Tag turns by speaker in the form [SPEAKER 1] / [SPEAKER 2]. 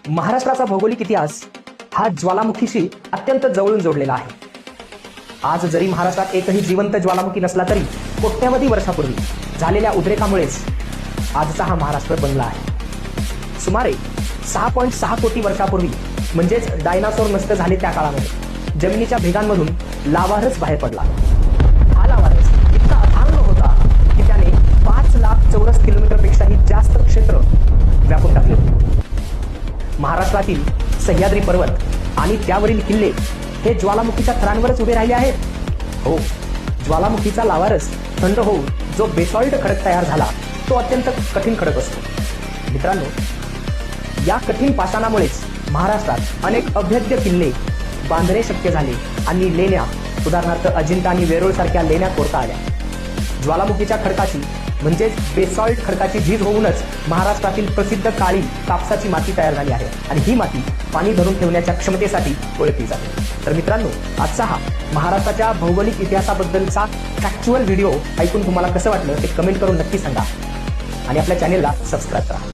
[SPEAKER 1] महाराष्ट्राचा भौगोलिक इतिहास हा ज्वालामुखीशी अत्यंत जवळून जोडलेला आहे. आज जरी महाराष्ट्रात एकही जिवंत ज्वालामुखी नसला तरी कोट्यवधी वर्षापूर्वी झालेल्या उद्रेकामुळेच आजचा हा महाराष्ट्र बनला आहे. सुमारे 6.6 कोटी वर्षापूर्वी म्हणजेच डायनासोर नष्ट झाले त्या काळामध्ये जमिनीच्या भेगांमधून लावारस बाहेर पडला. हा लावारस इतका अथांग होता की त्याने 5 लाख चौरस किलोमीटरपेक्षाही जास्त क्षेत्र व्यापून टाकले होते. महाराष्ट्रातील सह्याद्री पर्वत आणि त्यावरील किल्ले हे ज्वालामुखीच्या थरांवरच उभे राहिले आहेत. हो, ज्वालामुखीचा लावारस थंड होऊन जो बेसॉल्ट खडक तयार झाला तो अत्यंत कठीण खडक असतो. मित्रांनो, या कठीण पाषाणामुळेच महाराष्ट्रात अनेक अभेद्य किल्ले बांधणे शक्य झाले आणि लेण्या, उदाहरणार्थ अजिंठा आणि वेरूळ सारख्या लेण्या कोरता आल्या. ज्वालामुखीच्या खडकाची म्हणजेच बेसॉल्ट खडकाची झीज होऊनच महाराष्ट्रातील प्रसिद्ध काळी कापसाची माती तयार झाली आहे आणि ही माती पाणी धरून ठेवण्याच्या क्षमतेसाठी ओळखली जाते. तर मित्रांनो, आजचा हा महाराष्ट्राच्या भौगोलिक इतिहासाबद्दलचा फॅक्च्युअल व्हिडिओ ऐकून तुम्हाला कसं वाटलं ते कमेंट करून नक्की सांगा आणि आपल्या चॅनेलला सबस्क्राईब करा.